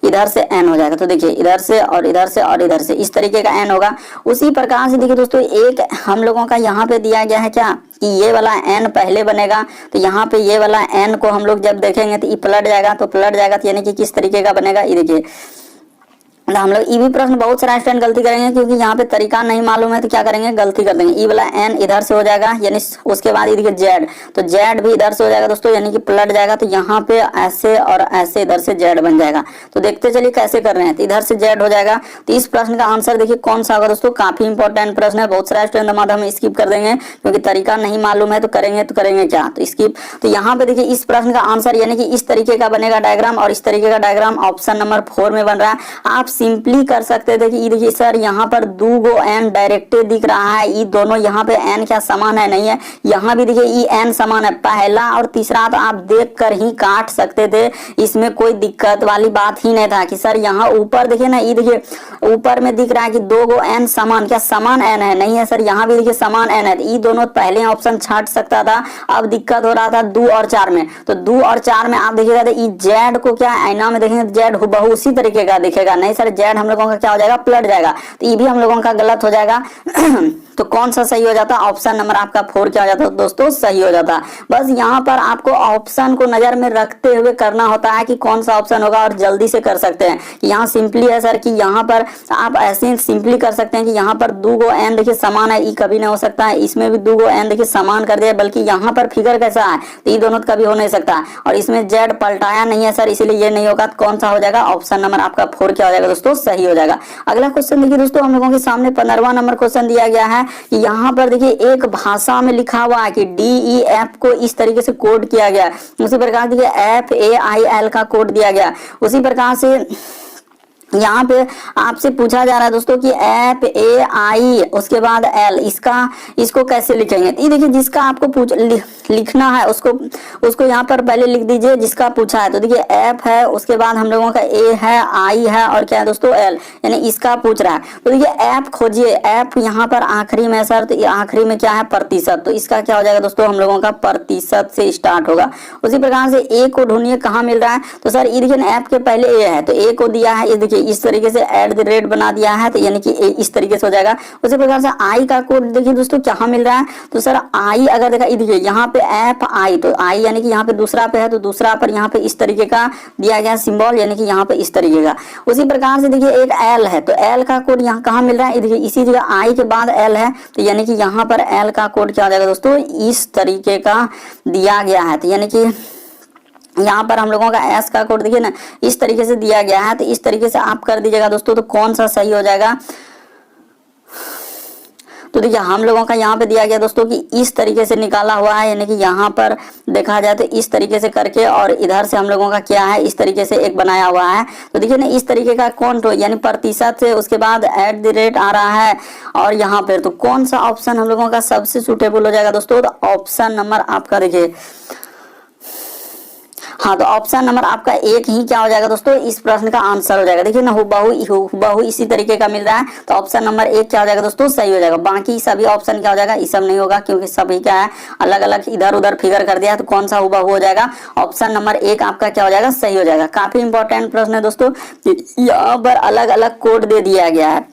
इधर से एन हो जाएगा। तो देखिए इधर से और इधर से और इधर से इस तरीके का एन होगा। उसी प्रकार से देखिए दोस्तों एक हम लोगों का यहाँ पे दिया गया है क्या कि ये वाला एन पहले बनेगा। तो यहाँ पे ये वाला एन को हम लोग जब देखेंगे तो ये पलट जाएगा, तो पलट जाएगा तो यानी कि किस तरीके का बनेगा, ये देखिए हम लोग ई भी प्रश्न बहुत सारा स्टूडेंट गलती करेंगे क्योंकि यहाँ पे तरीका नहीं मालूम है तो क्या करेंगे, गलती कर देंगे। ई वाला एन इधर से हो जाएगा, यानी उसके बाद ये देखिए जेड, तो जेड भी इधर से हो जाएगा दोस्तों, यानी कि पलट जाएगा। तो यहाँ पे ऐसे और ऐसे इधर से जेड बन जाएगा। तो देखते चलिए कैसे कर रहे हैं। तो इधर से जेड हो जाएगा। तो इस प्रश्न का आंसर देखिए कौन सा होगा दोस्तों, काफी इंपॉर्टेंट प्रश्न है। बहुत सारा स्टूडेंट हम स्किप कर देंगे क्योंकि तरीका नहीं मालूम है तो करेंगे क्या, तो स्किप। तो यहाँ पे देखिए इस प्रश्न का आंसर यानी कि इस तरीके का बनेगा डायग्राम, और इस तरीके का डायग्राम ऑप्शन नंबर 4 में बन रहा है। आप सिंपली कर सकते थे कि देखिए सर यहाँ पर 2 गो एन डायरेक्ट दिख रहा है, ये दोनों यहाँ पे एन क्या समान है, नहीं है। यहाँ भी देखिए ई एन समान है, पहला और तीसरा तो आप देख कर ही काट सकते थे, इसमें कोई दिक्कत वाली बात ही नहीं था कि सर यहाँ ऊपर देखिए ना, ये देखिए ऊपर में दिख रहा है कि 2 गो एन समान, क्या समान एन है, नहीं है सर। यहाँ भी देखिए समान एन है, ये दोनों पहले ऑप्शन छाट सकता था। अब दिक्कत हो रहा था 2 और 4 में, तो 2 और 4 में आप देखिएगा तो जेड को क्या आईना में देखेंगे जेड बहु उसी तरीके का दिखेगा, नहीं सर जेड हम लोगों का क्या हो जाएगा, पलट जाएगा। तो ये भी हम लोगों का गलत हो जाएगा। तो कौन सा सही हो जाता, ऑप्शन नंबर आपका 4 क्या हो जाता दोस्तों, सही हो जाता। बस यहाँ पर आपको ऑप्शन को नजर में रखते हुए करना होता है कि कौन सा ऑप्शन होगा, और जल्दी से कर सकते हैं। यहाँ सिंपली है सर कि यहाँ पर आप ऐसे सिंपली कर सकते हैं कि यहाँ पर 2 गो एन देखिए समान है, ई कभी नहीं हो सकता है। इसमें भी 2 गो एन देखिए समान कर दिया, बल्कि यहाँ पर फिगर कैसा है तो ये दोनों कभी हो नहीं सकता, और इसमें जेड पलटाया नहीं है सर, इसीलिए ये नहीं होगा। कौन सा हो जाएगा, ऑप्शन नंबर आपका 4 क्या हो जाएगा दोस्तों सही हो जाएगा। अगला क्वेश्चन देखिए दोस्तों, हम लोगों के सामने 15वां नंबर क्वेश्चन दिया गया है कि यहाँ पर देखिए एक भाषा में लिखा हुआ है कि DEF को इस तरीके से कोड किया गया है। उसी प्रकार देखिए FAIL का कोड दिया गया। उसी प्रकार से यहाँ पे आपसे पूछा जा रहा है दोस्तों कि FAI उसके बाद L, इसको कैसे लिखेंगे। ये देखिए जिसका आपको लिखना है उसको यहाँ पर पहले लिख दीजिए जिसका पूछा है। तो देखिए F है, उसके बाद हम लोगों का A है, I है और क्या है दोस्तों L, यानी इसका पूछ रहा है। तो देखिए F खोजिए, F यहाँ पर आखिरी में सर, तो आखिरी में क्या है प्रतिशत, तो इसका क्या हो जाएगा दोस्तों हम लोगों का प्रतिशत से स्टार्ट होगा। उसी प्रकार से A को ढूंढिए कहाँ मिल रहा है, तो सर ये देखिए F के पहले A है तो A को दिया है, ये देखिए इस तरीके से @ बना दिया है, तो यानी कि इस तरीके से हो जाएगा। उसी प्रकार से आई का कोड देखिए दोस्तों कहाँ मिल रहा है, तो सर आई अगर देखा देखिए यहाँ पे FI, तो आई यानी कि यहाँ पे दूसरा पे है, तो दूसरा पर यहाँ पे इस तरीके का दिया गया सिंबल, यानी कि यहाँ पे इस तरीके का। उसी प्रकार से देखिए एक L है, तो L का कोड यहाँ कहाँ मिल रहा है, देखिए इसी जगह आई के बाद L है, तो यानी कि यहाँ पर L का कोड क्या हो जाएगा दोस्तों इस तरीके का दिया गया है। तो यानी कि यहाँ पर हम लोगों का S का कोड देखिए ना इस तरीके से दिया गया है, तो इस तरीके से आप कर दीजिएगा दोस्तों, तो कौन सा सही हो जाएगा। तो देखिए हम लोगों का यहाँ पे दिया गया दोस्तों कि इस तरीके से निकाला हुआ है, यानी कि यहाँ पर देखा जाए तो इस तरीके से करके, और इधर से हम लोगों का क्या है इस तरीके से एक बनाया हुआ है। तो देखिए ना इस तरीके का कौन तो यानी प्रतिशत से, उसके बाद @ आ रहा है और यहाँ पे, तो कौन सा ऑप्शन हम लोगों का सबसे सुटेबल हो जाएगा दोस्तों, तो ऑप्शन नंबर आपका देखिए हाँ, तो ऑप्शन नंबर आपका 1 ही क्या हो जाएगा दोस्तों इस प्रश्न का आंसर हो जाएगा। देखिए ना हुबहू इसी तरीके का मिल रहा है, तो ऑप्शन नंबर 1 क्या हो जाएगा दोस्तों सही हो जाएगा। बाकी सभी ऑप्शन क्या हो जाएगा, ये सब नहीं होगा क्योंकि सभी क्या है अलग अलग इधर उधर फिगर कर दिया है, तो कौन सा हुबहू हो जाएगा, ऑप्शन नंबर 1 आपका क्या हो जाएगा सही हो जाएगा। काफी इंपॉर्टेंट प्रश्न है दोस्तों, यहाँ पर अलग अलग कोड दे दिया गया है।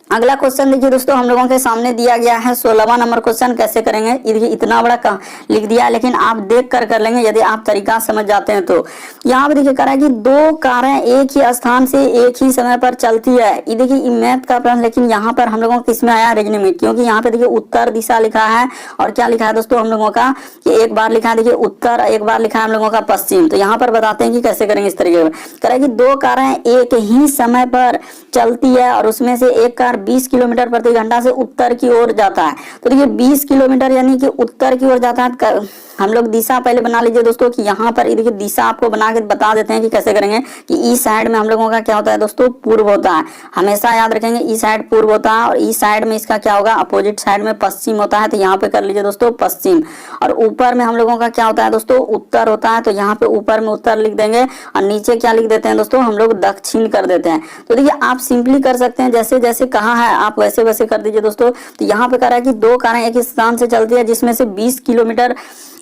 अगला क्वेश्चन देखिए दोस्तों, हम लोगों के सामने दिया गया है 16वां नंबर क्वेश्चन। कैसे करेंगे, देखिए इतना बड़ा लिख दिया है, लेकिन आप देख कर लेंगे यदि आप तरीका समझ जाते हैं। तो यहाँ पे देखिए करा कि 2 कारें एक ही स्थान से एक ही समय पर चलती है। ये देखिए मैथ का प्रश्न, लेकिन यहाँ पर हम लोगों को किसमें आया रीजनिंग में, क्योंकि यहाँ पे देखिए उत्तर दिशा लिखा है और क्या लिखा है दोस्तों हम लोगों का कि एक बार लिखा है देखिए उत्तर, एक बार लिखा है हम लोगों का पश्चिम। तो यहाँ पर बताते हैं कि कैसे करेंगे इस तरीके से। करा कि 2 कारें एक ही समय पर चलती है और उसमें से एक कार 20 किलोमीटर प्रति घंटा से उत्तर की ओर जाता है। तो देखिए 20 किलोमीटर यानी कि उत्तर की ओर जाता है। हम लोग दिशा पहले बना लीजिए दोस्तों कि यहाँ पर देखिए दिशा आपको बना के बता देते हैं कि कैसे करेंगे कि ईस्ट साइड में हम लोगों का क्या होता है दोस्तों पूर्व होता है। हमेशा याद रखेंगे ईस्ट साइड पूर्व होता है और ईस्ट साइड में इसका क्या होगा अपोजिट साइड में पश्चिम होता है। तो यहाँ पे कर लीजिए दोस्तों पश्चिम, और ऊपर में हम लोगों का क्या होता है दोस्तों उत्तर होता है। तो यहाँ पे ऊपर में उत्तर लिख देंगे और नीचे क्या लिख देते हैं दोस्तों हम लोग दक्षिण कर देते हैं। तो देखिए आप सिंपली कर सकते हैं, जैसे जैसे कहा है आप वैसे वैसे कर दीजिए दोस्तों। तो यहाँ पे कह रहा है कि 2 कारें एक स्थान से चलती है जिसमें से 20 किलोमीटर,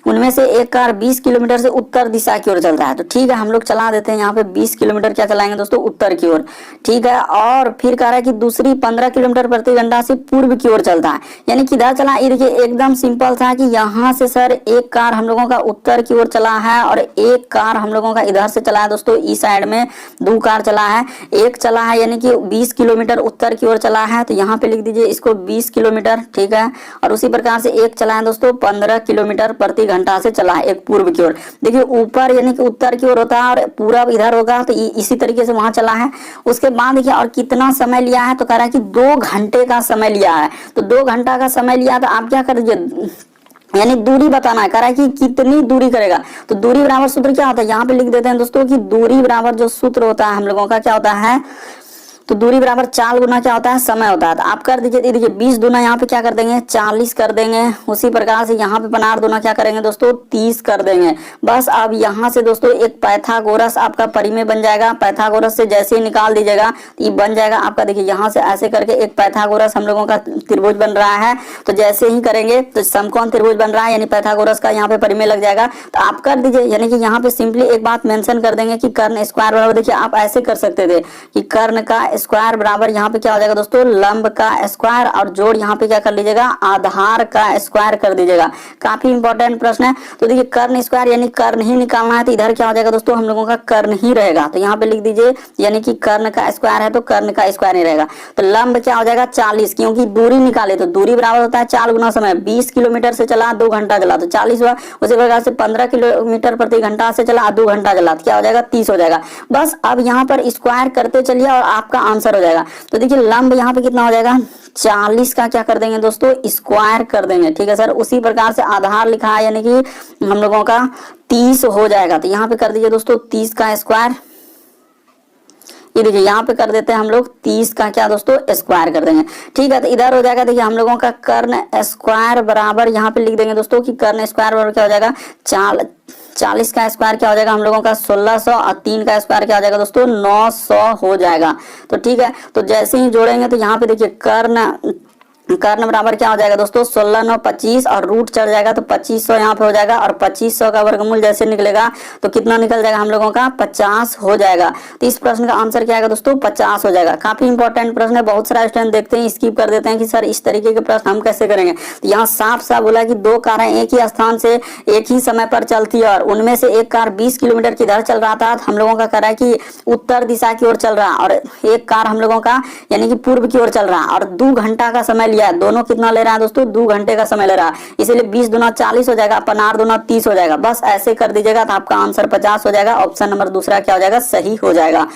उनमें से एक कार 20 किलोमीटर से उत्तर दिशा की ओर चल रहा है। तो ठीक है हम लोग चला देते हैं यहाँ पे 20 किलोमीटर क्या चलाएंगे दोस्तों उत्तर की ओर, ठीक है। और फिर कह रहा है कि दूसरी 15 किलोमीटर प्रति घंटा से पूर्व की ओर चलता है, यानी किधर चला। ये देखिए एकदम सिंपल था कि यहाँ से सर एक कार हम लोगों का उत्तर की ओर चला है और एक कार हम लोगों का इधर से चला है दोस्तों इस साइड में 2 कार चला है, एक चला है यानी कि 20 किलोमीटर उत्तर की ओर चला है। तो यहाँ पे लिख दीजिए इसको 20 किलोमीटर, ठीक है। और उसी प्रकार से एक चला है दोस्तों 15 किलोमीटर प्रति घंटा से चला है एक पूर्व की ओर। देखिए ऊपर यानी कि उत्तर की ओर होता है और पूरा इधर होगा, तो इसी तरीके से वहां चला है। उसके बाद देखिए और कितना समय लिया है, तो कह रहा है कि 2 घंटे का समय लिया है। तो 2 घंटा का समय लिया तो आप क्या कर दीजिए यानी दूरी बताना है, कह रहा है कि कितनी दूरी करेगा। तो दूरी बराबर सूत्र क्या होता है यहाँ पे लिख देते हैं दोस्तों कि दूरी बराबर जो सूत्र होता है हम लोगों का क्या होता है, तो दूरी बराबर 4 गुना क्या होता है समय होता है। तो आप कर दीजिए, देखिए 20 दूना यहाँ पे क्या कर देंगे 40 कर देंगे। उसी प्रकार से यहाँ पे 15 दूना क्या करेंगे दोस्तों 30 कर देंगे। बस अब यहाँ से दोस्तों एक पाइथागोरस आपका परिमेय बन जाएगा। पाइथागोरस से जैसे ही निकाल दीजिएगा ये बन जाएगा आपका। देखिए यहाँ से ऐसे करके एक पाइथागोरस हम लोगों का त्रिभुज बन रहा है। तो जैसे ही करेंगे तो समकोण त्रिभुज बन रहा है, यानी पाइथागोरस का यहाँ पे परिमेय लग जाएगा। तो आप कर दीजिए, यानी कि यहाँ पे सिंपली एक बात मेंशन कर देंगे कि कर्ण स्क्वायर बराबर, देखिए आप ऐसे कर सकते थे कि कर्ण का स्क्वायर बराबर यहाँ पे क्या हो जाएगा दोस्तों लंब का स्क्वायर, और जोड़ यहाँ पे क्या कर लीजिएगा आधार का स्क्वायर कर दीजिएगा। काफी इंपॉर्टेंट प्रश्न है। तो देखिए कर्ण स्क्वायर यानी कर्ण ही निकालना है, तो इधर क्या हो जाएगा दोस्तों हम लोगों का कर्ण ही रहेगा। तो यहाँ पे लिख दीजिए यानी कि कर्ण का स्क्वायर है तो कर्ण का स्क्वायर ही रहेगा। तो लंब क्या हो जाएगा 40, क्योंकि दूरी निकाले तो दूरी बराबर होता है 4 गुना समय। 20 किलोमीटर से चला 2 घंटा चला तो 40 हुआ। उसी प्रकार से 15 किलोमीटर प्रति घंटा से चला 2 घंटा चला तो क्या हो जाएगा 30 हो जाएगा। बस अब यहाँ पर स्क्वायर करते चलिए और आपका आंसर हो जाएगा। तो देखिए लंब यहाँ पे कितना हो जाएगा, 40 का क्या कर देंगे दोस्तों, स्क्वायर कर देंगे। ठीक है सर, उसी प्रकार से आधार लिखा है यानी कि हम लोगों का 30 हो जाएगा। तो यहाँ पे कर दीजिए दोस्तों 30 का स्क्वायर। ये देखिए यहाँ पे कर देते हैं हम लोग 30 का क्या दोस्तों, स्क्वायर कर देंगे। ठीक है, तो इधर हो जाएगा देखिए हम लोगों का कर्ण स्क्वायर बराबर यहाँ पे लिख देंगे दोस्तों कि कर्ण स्क्वायर बराबर क्या हो जाएगा, 40 का स्क्वायर क्या हो जाएगा हम लोगों का 1600 और 3 का स्क्वायर क्या हो जाएगा दोस्तों 900 हो जाएगा। तो ठीक है, तो जैसे ही जोड़ेंगे तो यहाँ पे देखिए कर्ण बराबर क्या हो जाएगा दोस्तों 16 9 25 और रूट चढ़ जाएगा तो 2500 यहाँ पे हो जाएगा और 2500 का वर्गमूल जैसे निकलेगा तो कितना निकल जाएगा हम लोगों का 50 हो जाएगा। तो इस प्रश्न का आंसर क्या आएगा दोस्तों 50 हो जाएगा। काफी इंपॉर्टेंट प्रश्न है, बहुत सारा स्टूडेंट देखते हैं स्किप कर देते हैं कि सर इस तरीके के प्रश्न हम कैसे करेंगे। तो यहाँ साफ साफ बोला कि दो कारें एक ही स्थान से एक ही समय पर चलती है और उनमें से एक कार 20 किलोमीटर किधर चल रहा था, हम लोगों का कह रहा है कि उत्तर दिशा की ओर चल रहा और एक कार हम लोगों का यानी कि पूर्व की ओर चल रहा और 2 घंटा का समय लिया, दोनों कितना ले रहा है दोस्तों 2 घंटे का समय ले रहा है, इसलिए 20 दूना 40 हो जाएगा, 15 दूना 30 हो जाएगा। बस ऐसे कर दीजिएगा तो आपका आंसर 50 हो जाएगा। ऑप्शन नंबर दूसरा क्या हो जाएगा, सही हो जाएगा।